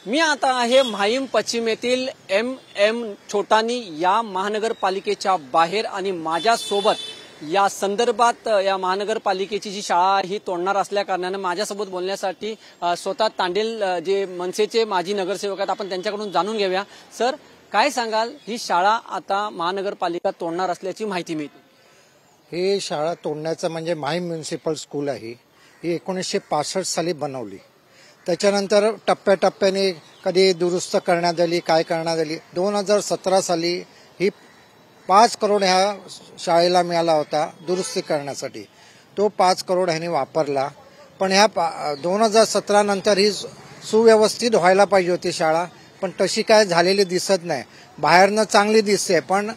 मी आता आहे माहीम पश्चिम येथील एम छोटानी या महानगरपालिकेच्या बाहेर आणि माझ्यासोबत या संदर्भात या महानगरपालिकेची जी शाळा ही तोडणार असल्या कारणाने माझ्यासोबत बोलण्यासाठी स्वतः तांडेल जे मनसेचे माजी नगरसेवक आहेत आपण त्यांच्याकडून जाणून घेऊया। सर, काय सांगाल, ही शाळा आता महानगरपालिका तोडणार असल्याची माहिती मिळते। ही शाळा तोडण्याचं म्हणजे माहीम म्युनिसिपल स्कूल आहे, ही 1965 साली बनवली। त्याच्यानंतर टप्प्याटप्प्याने कधी दुरुस्त करण्यात आली, काय करण्यात आली। 2017 साली ही 5 करोड ह्या शाळेला मिळाला होता दुरुस्ती करण्यासाठी, तो 5 करोड ह्याने वापरला। पण ह्या 2017 नंतर ही सुव्यवस्थित व्हायला पाहिजे होती शाळा, पण तशी काय झालेली दिसत नाही। बाहेरनं चांगली दिसते, पण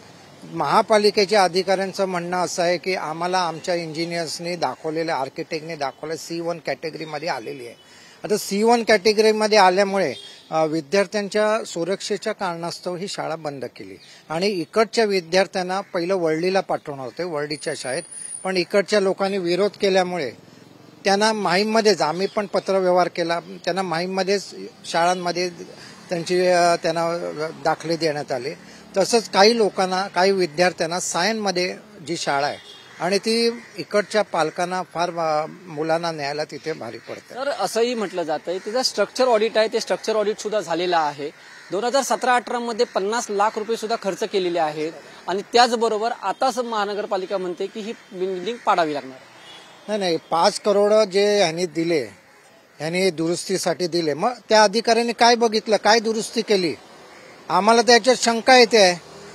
महापालिकेच्या अधिकाऱ्यांचं म्हणणं असं आहे की आम्हाला आमच्या इंजिनियर्सनी दाखवलेल्या, आर्किटेक्टने दाखवलेल्या C1 कॅटेगरीमध्ये आलेली आहे। आता C1 कॅटेगरीमध्ये आल्यामुळे विद्यार्थ्यांच्या सुरक्षेच्या कारणास्तव ही शाळा बंद केली आणि इकडच्या विद्यार्थ्यांना पहिलं वरळीला पाठवणार होते, वरळीच्या शाळेत, पण इकडच्या लोकांनी विरोध केल्यामुळे त्यांना माहीममध्येच, आम्ही पण पत्रव्यवहार केला, त्यांना माहीममध्येच शाळांमध्ये त्यांना दाखले देण्यात आले। तसंच काही लोकांना, काही विद्यार्थ्यांना सायनमध्ये जी शाळा आहे आणि ती इकडच्या पालकांना फार मुलांना न्यायला तिथे भारी पडते। तर असंही म्हटलं जातंय तिथं स्ट्रक्चर ऑडिट आहे, ते स्ट्रक्चर ऑडिट सुद्धा झालेलं आहे। 2017-18 मध्ये 50 लाख रुपये सुद्धा खर्च केलेले आहेत आणि त्याचबरोबर आताच महानगरपालिका म्हणते की ही बिल्डिंग पाडावी लागणार। नाही, 5 करोड जे ह्यांनी दिले, ह्यांनी दुरुस्तीसाठी दिले, मग त्या अधिकाऱ्यांनी काय बघितलं, काय दुरुस्ती केली? आम्हाला त्याच्यात शंका येते।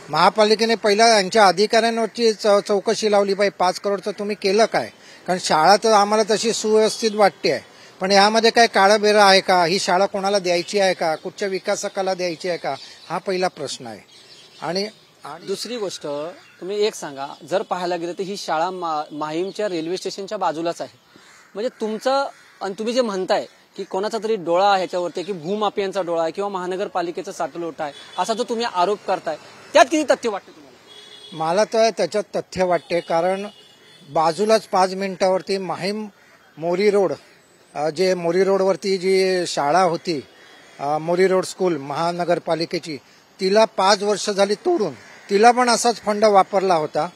महापालिकेने पहिला यांच्या अधिकाऱ्यांवरची चौकशी लावली पाहिजे, 5 करोडचं तुम्ही केलं काय? कारण शाळा तर आम्हाला तशी सुव्यवस्थित वाटते आहे, पण यामध्ये काय काळाबेरा आहे का? ही शाळा कोणाला द्यायची आहे का? कुठच्या विकासकाला द्यायची आहे का? हा पहिला प्रश्न आहे। आणि दुसरी गोष्ट, तुम्ही एक सांगा, जर पाहायला गेलं तर ही शाळा माहीमच्या रेल्वे स्टेशनच्या बाजूलाच आहे। म्हणजे तुमचं आणि तुम्ही जे म्हणताय की कोणाचा तरी डोळा आहे ह्याच्यावरती, की भूमाफियांचा डोळा आहे किंवा महानगरपालिकेचा साठलोट आहे, असा जो तुम्ही आरोप करताय, त्यात किती तथ्य वाटते तुम्हाला? मला तर त्याच्यात तथ्य वाटते, कारण बाजूलाच 5 मिनिटावरती माहीम मोरी रोड, जे मोरी रोडवरती जी शाळा होती, मोरी रोड स्कूल महानगरपालिकेची, तिला 5 वर्ष झाली तोडून, तिला पण असाच फंड वापरला होता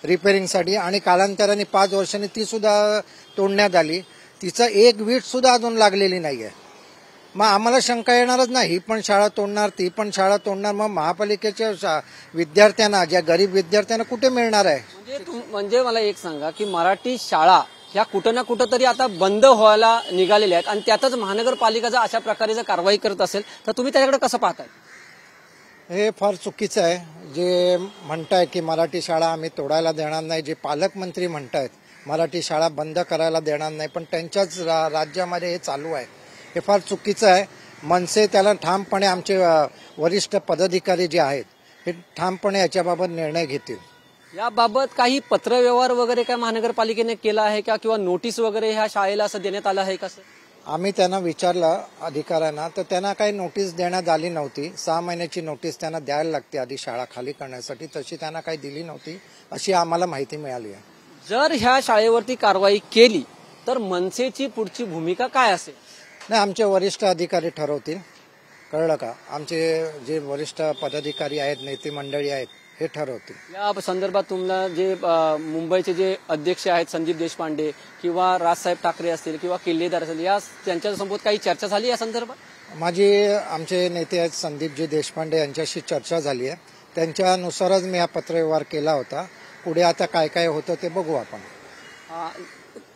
रिपेअरिंगसाठी आणि कालांतराने 5 वर्षांनी ती सुद्धा तोडण्यात आली। तिचं एक वीट सुद्धा अजून लागलेली नाहीये। मग आम्हाला शंका येणारच नाही, ही पण शाळा तोडणार, ती पण शाळा तोडणार, मग महापालिकेच्या विद्यार्थ्यांना, ज्या गरीब विद्यार्थ्यांना कुठे मिळणार आहे? म्हणजे मला एक सांगा की मराठी शाळा ह्या कुठं ना कुठं तरी आता बंद व्हायला निघालेल्या आहेत आणि त्यातच महानगरपालिका जर अशा प्रकारे जर कारवाई करत असेल तर तुम्ही त्याच्याकडे कसं पाहताय? हे फार चुकीचं आहे। जे म्हणताय की मराठी शाळा आम्ही तोडायला देणार नाही, जे पालकमंत्री म्हणतायत मराठी शाळा बंद करायला देणार नाही, पण त्यांच्याच राज्यामध्ये हे चालू आहे, हे फार चुकीचं आहे। मनसे त्याला ठामपणे, आमचे वरिष्ठ पदाधिकारी जे आहेत हे ठामपणे याच्याबाबत निर्णय घेतील। याबाबत काही पत्रव्यवहार वगैरे काय महानगरपालिकेने केला आहे का, किंवा नोटीस वगैरे ह्या शाळेला असं देण्यात आलं आहे का? आम्ही त्यांना विचारलं अधिकाऱ्यांना, तर त्यांना काही नोटीस देण्यात आली नव्हती। 6 महिन्याची नोटीस त्यांना द्यायला लागते आधी शाळा खाली करण्यासाठी, तशी त्यांना काही दिली नव्हती अशी आम्हाला माहिती मिळाली आहे। जर ह्या शाळेवरती कारवाई केली तर मनसेची पुढची भूमिका काय असेल? नाही, आमचे वरिष्ठ अधिकारी ठरवतील, कळलं का? आमचे जे वरिष्ठ पदाधिकारी आहेत, नेते मंडळी आहेत, हे ठरवतील। या संदर्भात तुम्हाला जे मुंबईचे जे अध्यक्ष आहेत संदीप देशपांडे किंवा राजसाहेब ठाकरे असतील किंवा किल्लेदार असतील, या त्यांच्यासोबत काही चर्चा झाली या संदर्भात? माझी, आमचे नेते आहेत संदीपजी देशपांडे, यांच्याशी चर्चा झाली आहे, त्यांच्यानुसारच मी हा पत्रव्यवहार केला होता। पुढे आता काय काय होतं ते बघू आपण।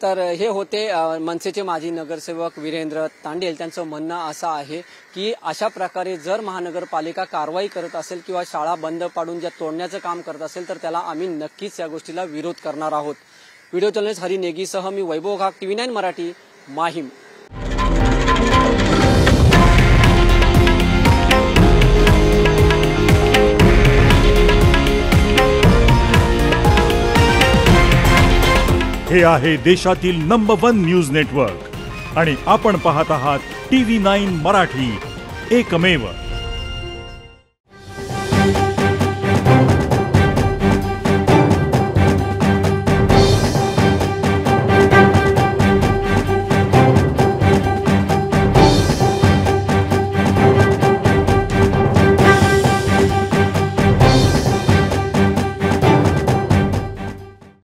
तर हे होते मनसेचे माजी नगरसेवक वीरेंद्र तांडेल। त्यांचं म्हणणं असं आहे की अशा प्रकारे जर महानगरपालिका कारवाई करत असेल किंवा शाळा बंद पाडून ज्या तोडण्याचं काम करत असेल तर त्याला आम्ही नक्कीच या गोष्टीला विरोध करणार आहोत। व्हिडिओ जर्नलिस्ट हरी नेगीसह मी वैभव घाग, TV9 मराठी, माहीम। हे आहे देशातील नंबर 1 न्यूज नेटवर्क आणि आपण पाहत आहात TV9 मराठी, एकमेव।